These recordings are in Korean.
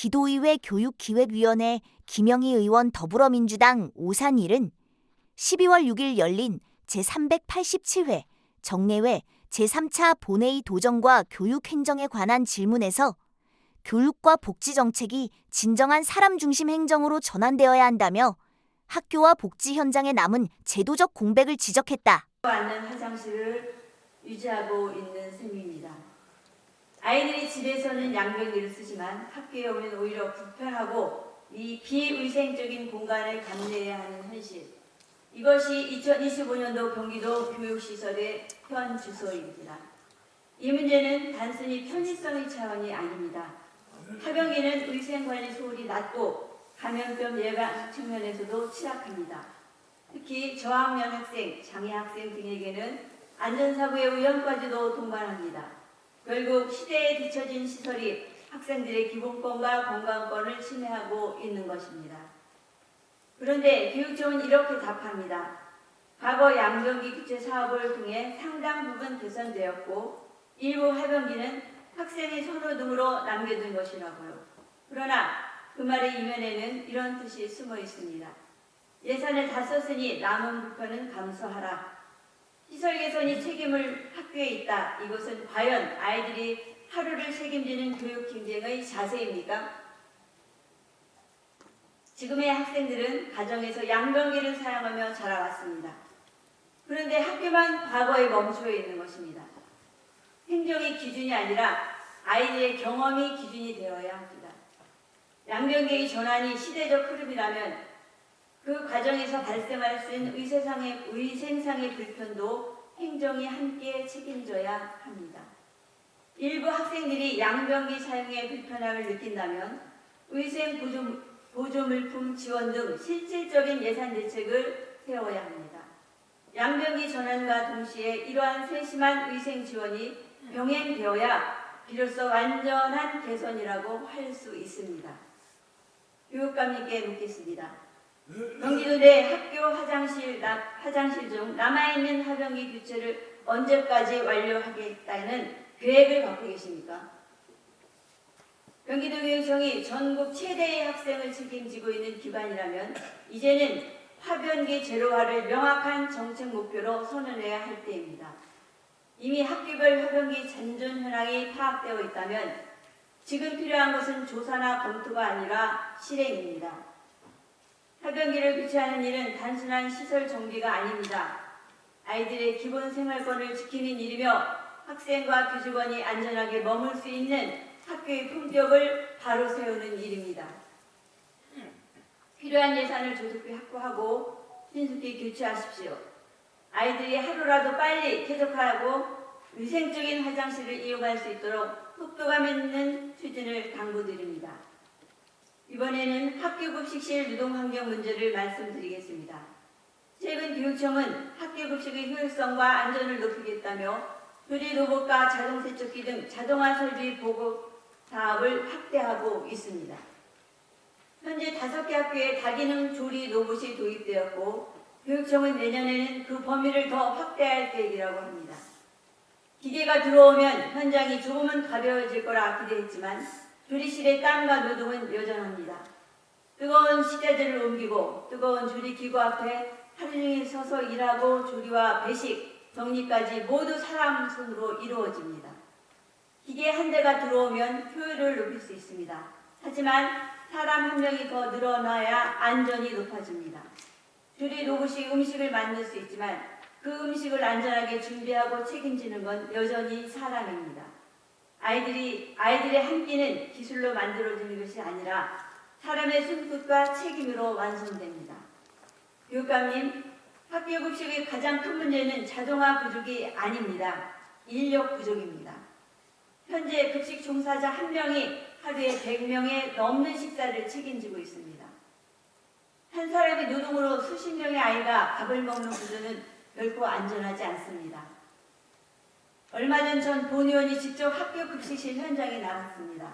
기도의회 교육기획위원회 김영희 의원 더불어민주당 오산일은 12월 6일 열린 제387회 정례회 제3차 본회의 도정과 교육행정에 관한 질문에서 교육과 복지정책이 진정한 사람 중심 행정으로 전환되어야 한다며 학교와 복지 현장에 남은 제도적 공백을 지적했다. 않는 화장실을 유지하고 있는 셈입니다. 아이들이 집에서는 양변기를 쓰지만 학교에 오면 오히려 불편하고 이 비위생적인 공간을 감내해야 하는 현실. 이것이 2025년도 경기도 교육시설의 현 주소입니다. 이 문제는 단순히 편의성의 차원이 아닙니다. 하변기는 위생관리 소홀이 낮고 감염병 예방 측면에서도 취약합니다. 특히 저학년 학생, 장애 학생 등에게는 안전사고의 위험까지도 동반합니다. 결국 시대에 뒤처진 시설이 학생들의 기본권과 건강권을 침해하고 있는 것입니다. 그런데 교육청은 이렇게 답합니다. 과거 양변기 교체 사업을 통해 상당 부분 개선되었고 일부 하변기는 학생의 선호 등으로 남겨둔 것이라고요. 그러나 그 말의 이면에는 이런 뜻이 숨어 있습니다. 예산을 다 썼으니 남은 부분은 감수하라. 시설 개선이 책임을 학교에 있다. 이것은 과연 아이들이 하루를 책임지는 교육 경쟁의 자세입니까? 지금의 학생들은 가정에서 양변기를 사용하며 자라왔습니다. 그런데 학교만 과거에 멈춰 있는 것입니다. 행정이 기준이 아니라 아이들의 경험이 기준이 되어야 합니다. 양변기의 전환이 시대적 흐름이라면 그 과정에서 발생할 수 있는 위생상의 불편도 행정이 함께 책임져야 합니다. 일부 학생들이 양변기 사용에 불편함을 느낀다면 위생 보조물품 지원 등 실질적인 예산 대책을 세워야 합니다. 양변기 전환과 동시에 이러한 세심한 위생 지원이 병행되어야 비로소 완전한 개선이라고 할 수 있습니다. 교육감님께 묻겠습니다. 경기도 내 학교 화장실 중 남아있는 하변기 교체를 언제까지 완료하겠다는 계획을 갖고 계십니까? 경기도교육청이 전국 최대의 학생을 책임지고 있는 기관이라면 이제는 하변기 제로화를 명확한 정책 목표로 선언해야 할 때입니다. 이미 학교별 하변기 잔존 현황이 파악되어 있다면 지금 필요한 것은 조사나 검토가 아니라 실행입니다. 하변기를 교체하는 일은 단순한 시설 정비가 아닙니다. 아이들의 기본 생활권을 지키는 일이며 학생과 교직원이 안전하게 머물 수 있는 학교의 품격을 바로 세우는 일입니다. 필요한 예산을 조속히 확보하고 신속히 교체하십시오. 아이들이 하루라도 빨리 쾌적하고 위생적인 화장실을 이용할 수 있도록 속도감 있는 추진을 당부드립니다. 이번에는 학교 급식실 유동환경 문제를 말씀드리겠습니다. 최근 교육청은 학교 급식의 효율성과 안전을 높이겠다며 조리 로봇과 자동 세척기 등 자동화 설비 보급 사업을 확대하고 있습니다. 현재 5개 학교에 다기능 조리 로봇이 도입되었고 교육청은 내년에는 그 범위를 더 확대할 계획이라고 합니다. 기계가 들어오면 현장이 조금은 가벼워질 거라 기대했지만 조리실의 땀과 노동은 여전합니다. 뜨거운 식자재를 옮기고 뜨거운 조리기구 앞에 하루 종일 서서 일하고 조리와 배식, 정리까지 모두 사람 손으로 이루어집니다. 기계 한 대가 들어오면 효율을 높일 수 있습니다. 하지만 사람 한 명이 더 늘어나야 안전이 높아집니다. 조리 로봇이 음식을 만들 수 있지만 그 음식을 안전하게 준비하고 책임지는 건 여전히 사람입니다. 아이들의 한 끼는 기술로 만들어지는 것이 아니라 사람의 손끝과 책임으로 완성됩니다. 교육감님, 학교 급식의 가장 큰 문제는 자동화 부족이 아닙니다. 인력 부족입니다. 현재 급식 종사자 1명이 하루에 100명에 넘는 식사를 책임지고 있습니다. 한 사람의 노동으로 수십 명의 아이가 밥을 먹는 구조는 결코 안전하지 않습니다. 얼마 전 본 의원이 직접 학교 급식실 현장에 나갔습니다.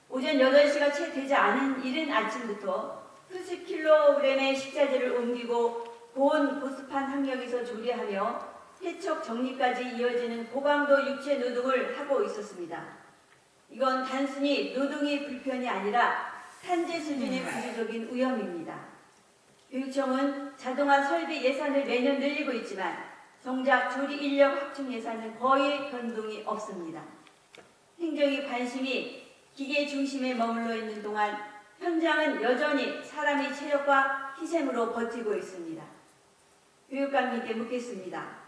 오전 8시가 채 되지 않은 이른 아침부터 수십 킬로그램의 식자재를 옮기고 고온고습한 환경에서 조리하며 세척 정리까지 이어지는 고강도 육체 노동을 하고 있었습니다. 이건 단순히 노동의 불편이 아니라 산재 수준의 구조적인 위험입니다. 교육청은 자동화 설비 예산을 매년 늘리고 있지만 정작 조리 인력 확충 예산은 거의 변동이 없습니다. 행정의 관심이 기계 중심에 머물러 있는 동안 현장은 여전히 사람의 체력과 희생으로 버티고 있습니다. 교육감님께 묻겠습니다.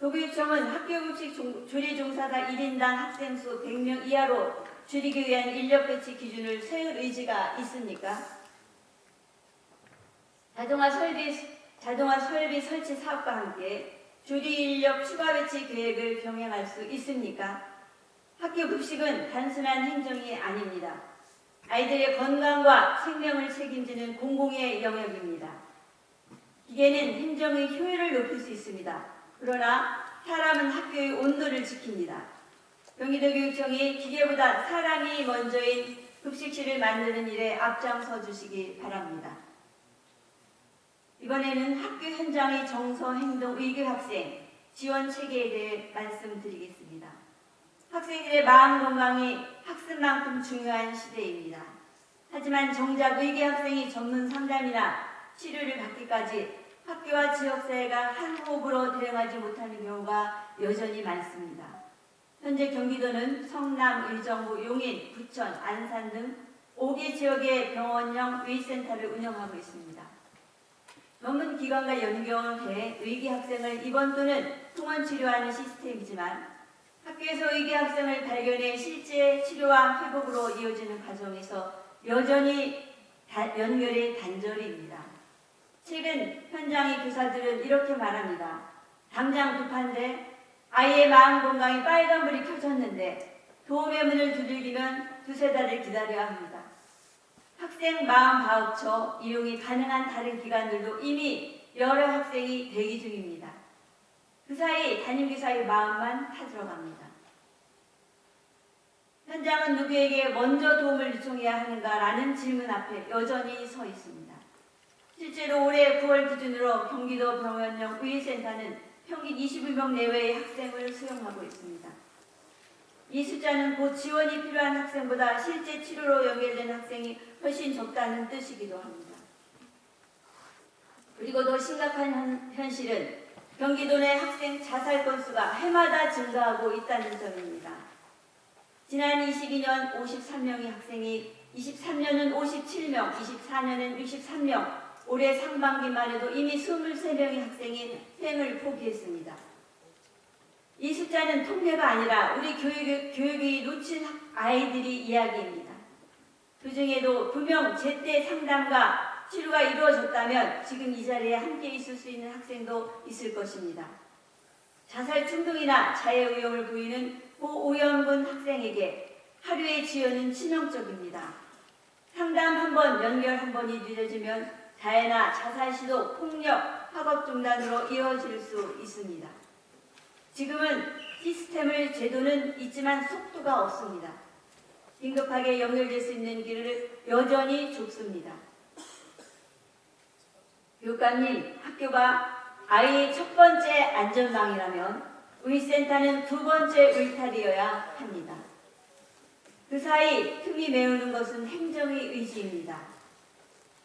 도교육청은 학교급식 조리 종사자 1인당 학생 수 100명 이하로 줄이기 위한 인력 배치 기준을 세울 의지가 있습니까? 자동화 설비 설치 사업과 함께 조리 인력 추가 배치 계획을 병행할 수 있습니까? 학교 급식은 단순한 행정이 아닙니다. 아이들의 건강과 생명을 책임지는 공공의 영역입니다. 기계는 행정의 효율을 높일 수 있습니다. 그러나 사람은 학교의 온도를 지킵니다. 경기도교육청이 기계보다 사람이 먼저인 급식실을 만드는 일에 앞장서 주시기 바랍니다. 이번에는 학교 현장의 정서, 행동, 의교 학생 지원 체계에 대해 말씀드리겠습니다. 학생들의 마음 건강이 학습만큼 중요한 시대입니다. 하지만 정작 의계 학생이 전문 상담이나 치료를 받기까지 학교와 지역사회가 한 호흡으로 대응하지 못하는 경우가 여전히 많습니다. 현재 경기도는 성남, 의정부, 용인, 부천, 안산 등 5개 지역의 병원형 의센터를 운영하고 있습니다. 전문 기관과 연결해 의기 학생을 입원 또는 통원 치료하는 시스템이지만 학교에서 의기 학생을 발견해 실제 치료와 회복으로 이어지는 과정에서 여전히 연결의 단절입니다. 최근 현장의 교사들은 이렇게 말합니다. 당장 급한데 아이의 마음 건강이 빨간불이 켜졌는데 도움의 문을 두들기면 두세 달을 기다려야 합니다. 학생 마음 바우처 이용이 가능한 다른 기관들도 이미 여러 학생이 대기 중입니다. 그 사이 담임교사의 마음만 타들어갑니다. 현장은 누구에게 먼저 도움을 요청해야 하는가라는 질문 앞에 여전히 서 있습니다. 실제로 올해 9월 기준으로 경기도 병원형 의료센터는 평균 21명 내외의 학생을 수용하고 있습니다. 이 숫자는 곧 지원이 필요한 학생보다 실제 치료로 연결된 학생이 훨씬 적다는 뜻이기도 합니다. 그리고 더 심각한 현실은 경기도 내 학생 자살 건수가 해마다 증가하고 있다는 점입니다. 지난 22년 53명의 학생이 23년은 57명, 24년은 63명, 올해 상반기만 해도 이미 23명의 학생이 생을 포기했습니다. 이 숫자는 통계가 아니라 우리 교육이 놓친 아이들이 이야기입니다. 그중에도 분명 제때 상담과 치료가 이루어졌다면 지금 이 자리에 함께 있을 수 있는 학생도 있을 것입니다. 자살 충동이나 자해 위험을 보이는 고오염군 학생에게 하루의 지연은 치명적입니다. 상담 한 번, 연결 한 번이 늦어지면 자해나 자살 시도, 폭력, 학업 중단으로 이어질 수 있습니다. 지금은 시스템을 제도는 있지만 속도가 없습니다. 긴급하게 연결될 수 있는 길을 여전히 좁습니다. 교육감님, 학교가 아이의 첫 번째 안전망이라면 의센터는 두 번째 울타리여야 합니다. 그 사이 틈이 메우는 것은 행정의 의지입니다.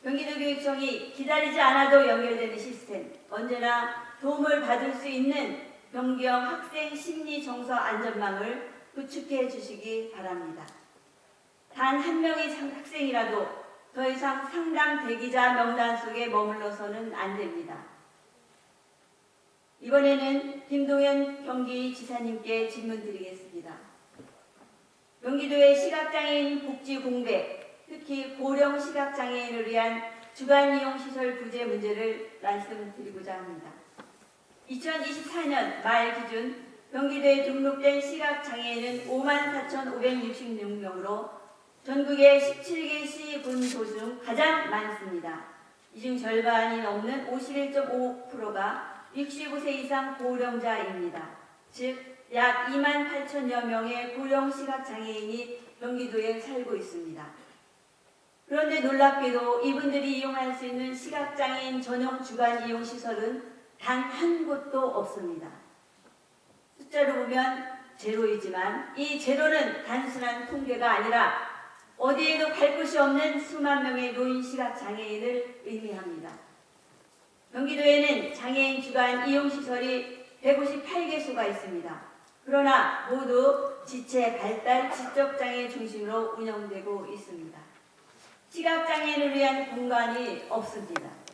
경기도교육청이 기다리지 않아도 연결되는 시스템, 언제나 도움을 받을 수 있는 변경 학생 심리 정서 안전망을 구축해 주시기 바랍니다. 단 한 명의 학생이라도 더 이상 상담 대기자 명단 속에 머물러서는 안 됩니다. 이번에는 김동연 경기지사님께 질문 드리겠습니다. 경기도의 시각장애인 복지 공백, 특히 고령 시각장애인을 위한 주간이용시설 부재 문제를 말씀드리고자 합니다. 2024년 말 기준 경기도에 등록된 시각장애인은 54,566명으로 전국의 17개 시군도 중 가장 많습니다. 이 중 절반이 넘는 51.5%가 65세 이상 고령자입니다. 즉 약 28,000여 명의 고령 시각장애인이 경기도에 살고 있습니다. 그런데 놀랍게도 이분들이 이용할 수 있는 시각장애인 전용 주간 이용 시설은 단 한 곳도 없습니다. 숫자로 보면 제로이지만 이 제로는 단순한 통계가 아니라 어디에도 갈 곳이 없는 수만 명의 노인 시각장애인을 의미합니다. 경기도에는 장애인 주간 이용시설이 158개소가 있습니다. 그러나 모두 지체, 발달, 지적장애 중심으로 운영되고 있습니다. 시각장애인을 위한 공간이 없습니다.